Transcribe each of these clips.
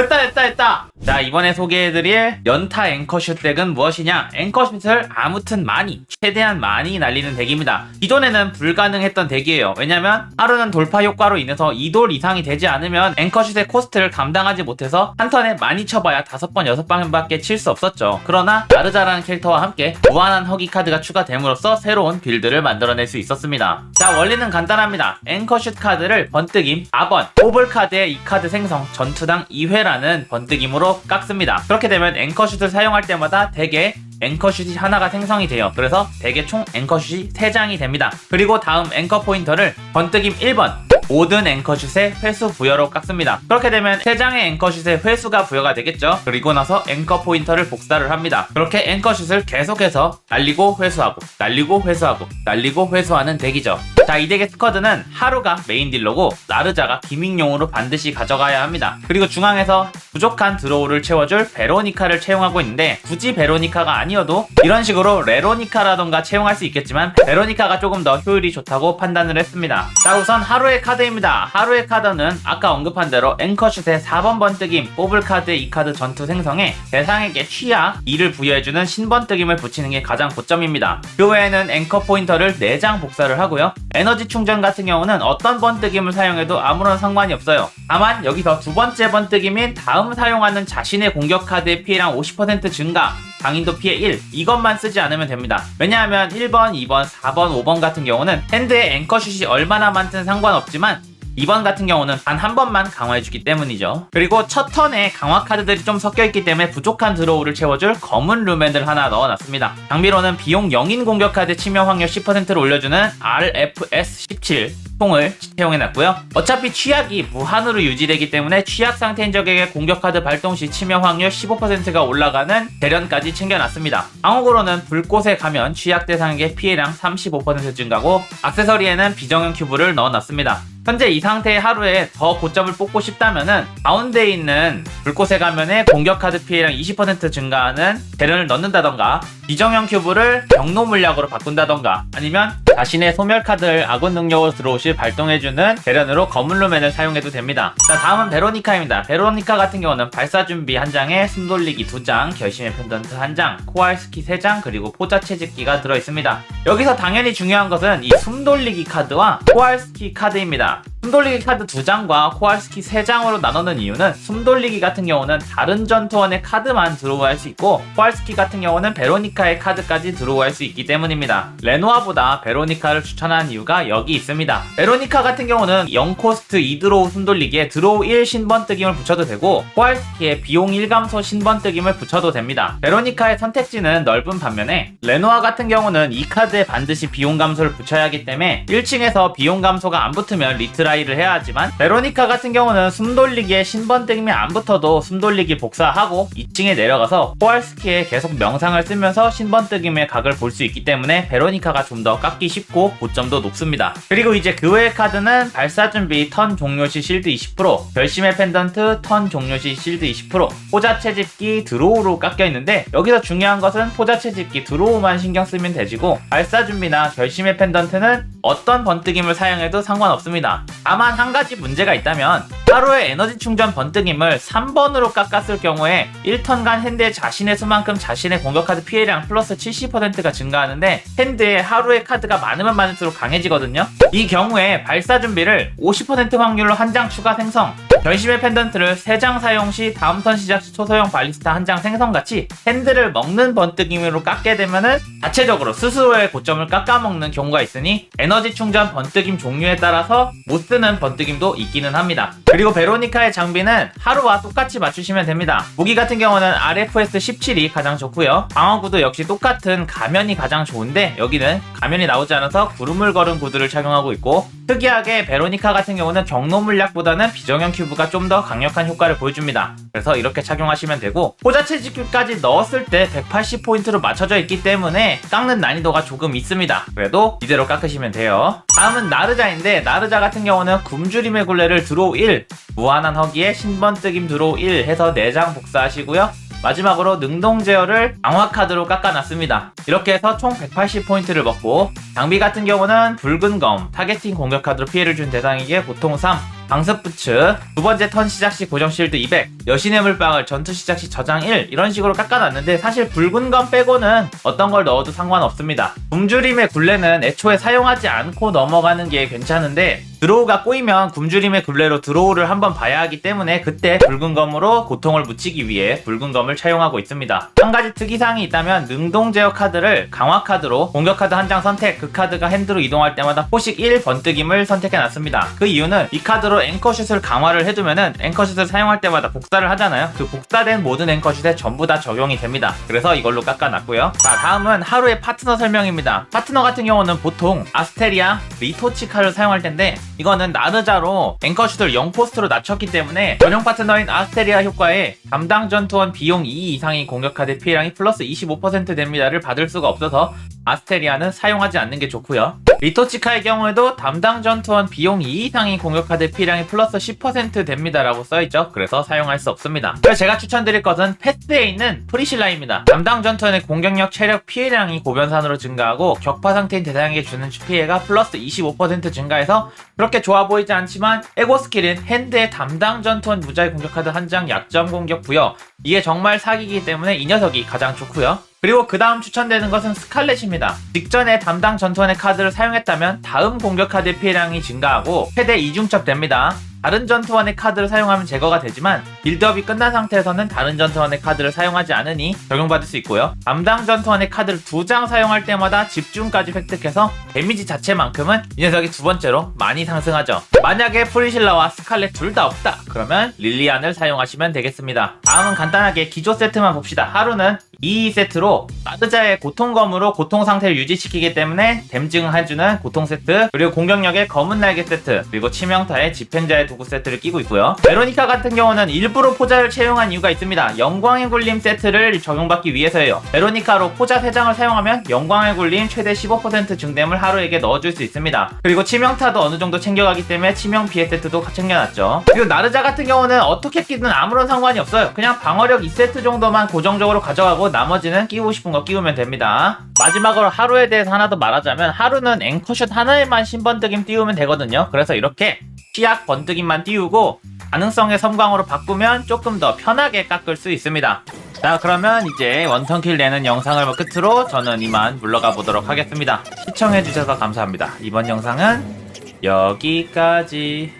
됐다. 자, 이번에 소개해드릴 연타 앵커슛 덱은 무엇이냐? 앵커슛을 아무튼 많이, 최대한 많이 날리는 덱입니다. 기존에는 불가능했던 덱이에요. 왜냐면 하루는 돌파 효과로 인해서 2돌 이상이 되지 않으면 앵커슛의 코스트를 감당하지 못해서 한 턴에 많이 쳐봐야 5번, 6방밖에 칠 수 없었죠. 그러나 나르자라는 캐릭터와 함께 무한한 허기 카드가 추가됨으로써 새로운 빌드를 만들어낼 수 있었습니다. 자, 원리는 간단합니다. 앵커슛 카드를 번뜩임 4번, 뽑을 카드의 이 카드 생성, 전투당 2회라는 번뜩임으로 깎습니다. 그렇게 되면 앵커슛을 사용할 때마다 덱에 앵커슛이 하나가 생성이 돼요. 그래서 덱에 총 앵커슛이 3장이 됩니다. 그리고 다음 앵커 포인터를 번뜩임 1번, 모든 앵커슛의 회수 부여로 깎습니다. 그렇게 되면 3장의 앵커슛의 회수가 부여가 되겠죠. 그리고 나서 앵커 포인터를 복사를 합니다. 그렇게 앵커슛을 계속해서 날리고 회수하고 날리고 회수하고 날리고 회수하는 덱이죠. 자, 이 덱의 스쿼드는 하루가 메인 딜러고 나르자가 기믹용으로 반드시 가져가야 합니다. 그리고 중앙에서 부족한 드로우를 채워줄 베로니카를 채용하고 있는데, 굳이 베로니카가 아니어도 이런 식으로 레로니카라던가 채용할 수 있겠지만 베로니카가 조금 더 효율이 좋다고 판단을 했습니다. 자, 우선 하루의 카드입니다. 하루의 카드는 아까 언급한 대로 앵커슛의 4번 번뜩임, 뽑을 카드의 이 카드 전투 생성에 대상에게 취약 2를 부여해주는 신번뜩임을 붙이는 게 가장 고점입니다. 그 외에는 앵커 포인터를 4장 복사를 하고요. 에너지 충전 같은 경우는 어떤 번뜩임을 사용해도 아무런 상관이 없어요. 다만 여기서 두 번째 번뜩임인 다음 사용하는 자신의 공격 카드의 피해량 50% 증가, 강인도 피해 1, 이것만 쓰지 않으면 됩니다. 왜냐하면 1번, 2번, 4번, 5번 같은 경우는 핸드에 앵커슛이 얼마나 많든 상관없지만 2번 같은 경우는 단 한 번만 강화해주기 때문이죠. 그리고 첫 턴에 강화 카드들이 좀 섞여있기 때문에 부족한 드로우를 채워줄 검은 루멘을 하나 넣어놨습니다. 장비로는 비용 0인 공격 카드 치명 확률 10%를 올려주는 RFS17 통을 채용해놨고요. 어차피 취약이 무한으로 유지되기 때문에 취약 상태인 적에게 공격 카드 발동 시 치명 확률 15%가 올라가는 대련까지 챙겨놨습니다. 방어구로는 불꽃에 가면 취약 대상에게 피해량 35% 증가고, 액세서리에는 비정형 큐브를 넣어놨습니다. 현재 이 상태의 하루에 더 고점을 뽑고 싶다면은 가운데에 있는 불꽃의 가면에 공격 카드 피해량 20% 증가하는 대련을 넣는다던가, 비정형 큐브를 경로 물약으로 바꾼다던가, 아니면 자신의 소멸 카드를 아군 능력으로 들어오시 발동해주는 대련으로 검은 루멘을 사용해도 됩니다. 자, 다음은 베로니카입니다. 베로니카 같은 경우는 발사 준비 1장에 숨 돌리기 2장, 결심의 펜던트 1장, 코알 스키 3장, 그리고 포자 채집기가 들어있습니다. 여기서 당연히 중요한 것은 이 숨 돌리기 카드와 코알 스키 카드입니다. 숨돌리기 카드 2장과 코알스키 3장으로 나누는 이유는, 숨돌리기 같은 경우는 다른 전투원의 카드만 드로우할 수 있고, 코알스키 같은 경우는 베로니카의 카드까지 드로우할 수 있기 때문입니다. 레노아보다 베로니카를 추천한 이유가 여기 있습니다. 베로니카 같은 경우는 0코스트 2드로우 숨돌리기에 드로우 1 신번뜩임을 붙여도 되고, 코알스키에 비용 1감소 신번뜩임을 붙여도 됩니다. 베로니카의 선택지는 넓은 반면에 레노아 같은 경우는 이 카드에 반드시 비용 감소를 붙여야 하기 때문에 1층에서 비용 감소가 안 붙으면 리트라이를 해야 하지만, 베로니카 같은 경우는 숨돌리기에 신번뜩임이 안 붙어도 숨돌리기 복사하고 2층에 내려가서 코알스키에 계속 명상을 쓰면서 신번뜩임의 각을 볼 수 있기 때문에 베로니카가 좀 더 깎기 쉽고 고점도 높습니다. 그리고 이제 그 외의 카드는 발사 준비 턴 종료 시 실드 20%, 결심의 펜던트 턴 종료 시 실드 20%, 포자 채집기 드로우로 깎여 있는데, 여기서 중요한 것은 포자 채집기 드로우만 신경 쓰면 되지고, 발사 준비나 결심의 펜던트는 어떤 번뜩임을 사용해도 상관없습니다. 다만 한 가지 문제가 있다면, 하루의 에너지 충전 번뜩임을 3번으로 깎았을 경우에 1턴간 핸드에 자신의 수만큼 자신의 공격카드 피해량 플러스 70%가 증가하는데, 핸드에 하루의 카드가 많으면 많을수록 강해지거든요. 이 경우에 발사 준비를 50% 확률로 한 장 추가 생성, 결심의 펜던트를 3장 사용 시 다음 턴 시작 시 초소형 발리스타 1장 생성같이 핸드를 먹는 번뜩임으로 깎게 되면은 자체적으로 스스로의 고점을 깎아먹는 경우가 있으니, 에너지 충전 번뜩임 종류에 따라서 못쓰는 번뜩임도 있기는 합니다. 그리고 베로니카의 장비는 하루와 똑같이 맞추시면 됩니다. 무기 같은 경우는 RFS 17이 가장 좋고요. 방어구도 역시 똑같은 가면이 가장 좋은데, 여기는 가면이 나오지 않아서 구름을 걸은 구두를 착용하고 있고, 특이하게 베로니카 같은 경우는 경로 물약보다는 비정형 큐브가 좀 더 강력한 효과를 보여줍니다. 그래서 이렇게 착용하시면 되고, 포자 채집기까지 넣었을 때 180포인트로 맞춰져 있기 때문에 깎는 난이도가 조금 있습니다. 그래도 이대로 깎으시면 돼요. 다음은 나르자인데, 나르자 같은 경우는 굶주림의 굴레를 드로우 1, 무한한 허기에 신번뜩임 드로우 1 해서 4장 복사하시고요. 마지막으로 능동 제어를 강화 카드로 깎아놨습니다. 이렇게 해서 총 180포인트를 먹고, 장비 같은 경우는 붉은 검, 타겟팅 공격 카드로 피해를 준 대상에게 고통 3, 강습 부츠, 두 번째 턴 시작 시 고정 실드 200, 여신의 물방울 전투 시작 시 저장 1, 이런 식으로 깎아놨는데 사실 붉은 검 빼고는 어떤 걸 넣어도 상관없습니다. 굶주림의 굴레는 애초에 사용하지 않고 넘어가는 게 괜찮은데, 드로우가 꼬이면 굶주림의 굴레로 드로우를 한번 봐야 하기 때문에 그때 붉은 검으로 고통을 묻히기 위해 붉은 검을 차용하고 있습니다. 한 가지 특이사항이 있다면 능동 제어 카드를 강화 카드로 공격 카드 한 장 선택, 그 카드가 핸드로 이동할 때마다 포식 1 번뜩임을 선택해놨습니다. 그 이유는 이 카드로 앵커슛을 강화를 해두면은 앵커슛을 사용할 때마다 복사를 하잖아요. 그 복사된 모든 앵커슛에 전부 다 적용이 됩니다. 그래서 이걸로 깎아놨고요. 자, 다음은 하루의 파트너 설명입니다. 파트너 같은 경우는 보통 아스테리아, 리토치카를 사용할 텐데, 이거는 나르자로 앵커슛을 0포스트로 낮췄기 때문에 전용 파트너인 아스테리아 효과에 담당 전투원 비용 2 이상의 공격 카드 피해량이 플러스 25% 됩니다를 받을 수가 없어서 아스테리아는 사용하지 않는 게 좋고요. 리토치카의 경우에도 담당 전투원 비용 2 이상의 공격 카드 피해량이 플러스 10% 됩니다라고 써있죠. 그래서 사용할 수 없습니다. 그래서 제가 추천드릴 것은 패스에 있는 프리실라입니다. 담당 전투원의 공격력, 체력, 피해량이 고변산으로 증가하고 격파 상태인 대상에게 주는 피해가 플러스 25% 증가해서 그렇게 좋아 보이지 않지만 에고 스킬인 핸드의 담당 전투원 무자의 공격 카드 한 장 약점 공격 부여, 이게 정말 사기이기 때문에 이 녀석이 가장 좋고요. 그리고 그 다음 추천되는 것은 스칼렛입니다. 직전에 담당 전투원의 카드를 사용했다면 다음 공격 카드의 피해량이 증가하고 최대 2중첩 됩니다. 다른 전투원의 카드를 사용하면 제거가 되지만 빌드업이 끝난 상태에서는 다른 전투원의 카드를 사용하지 않으니 적용받을 수 있고요. 담당 전투원의 카드를 2장 사용할 때마다 집중까지 획득해서 데미지 자체만큼은 이 녀석이 두 번째로 많이 상승하죠. 만약에 프리실라와 스칼렛 둘 다 없다, 그러면 릴리안을 사용하시면 되겠습니다. 다음은 간단하게 기조 세트만 봅시다. 하루는 2세트로 나르자의 고통검으로 고통 상태를 유지시키기 때문에 댐증을 해주는 고통 세트, 그리고 공격력의 검은 날개 세트, 그리고 치명타의 집행자의 도구 세트를 끼고 있고요. 베로니카 같은 경우는 일부러 포자를 채용한 이유가 있습니다. 영광의 굴림 세트를 적용받기 위해서예요. 베로니카로 포자 3장을 사용하면 영광의 굴림 최대 15% 증댐을 하루에게 넣어줄 수 있습니다. 그리고 치명타도 어느 정도 챙겨가기 때문에 치명 피해 세트도 챙겨놨죠. 그리고 나르자 같은 경우는 어떻게 끼든 아무런 상관이 없어요. 그냥 방어력 2세트 정도만 고정적으로 가져가고 나머지는 끼우고 싶은 거 끼우면 됩니다. 마지막으로 하루에 대해서 하나 더 말하자면, 하루는 앵커슛 하나에만 신번뜩임 띄우면 되거든요. 그래서 이렇게 시약 번뜩임만 띄우고 가능성의 섬광으로 바꾸면 조금 더 편하게 깎을 수 있습니다. 자, 그러면 이제 원턴킬 내는 영상을 끝으로 저는 이만 물러가 보도록 하겠습니다. 시청해주셔서 감사합니다. 이번 영상은 여기까지.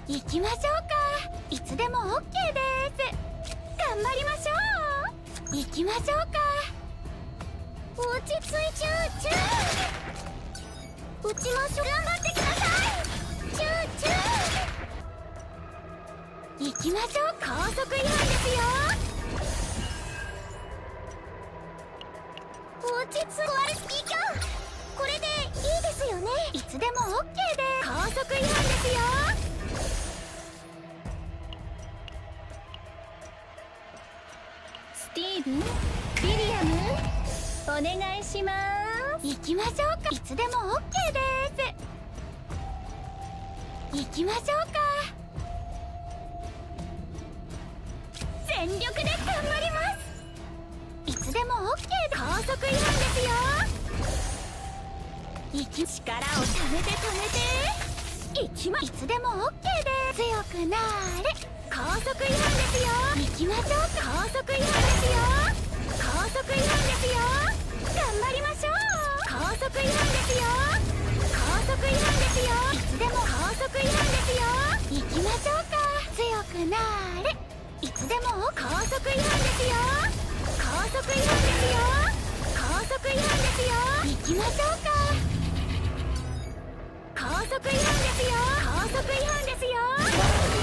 行きましょうか。いつでも OK です。頑張りましょう。行きましょうか。落ち着いちゃうチュー。打ちましょう。頑張ってください。チューチュー。行きましょう。高速違反ですよ。落ち着くワルスキー今日これでいいですよね。いつでも OK で高速違反ですよ。スティーブン、リリアム、お願いします。行きましょうか。いつでも OK です。行きましょうか。全力で頑張ります。いつでも OK で高速違反ですよ。力をためていつでも OK です。強くなーれ。高速違反ですよ。行きましょう。高速違反ですよ。高速違反ですよ。頑張りましょう。高速違反ですよ。高速違反ですよ。いつでも高速違反ですよ。行きましょうか。強くなーれ。いつでも高速違反ですよ。高速違反ですよ。高速違反ですよ。行きましょうか。高速違反ですよ。高速違反ですよ。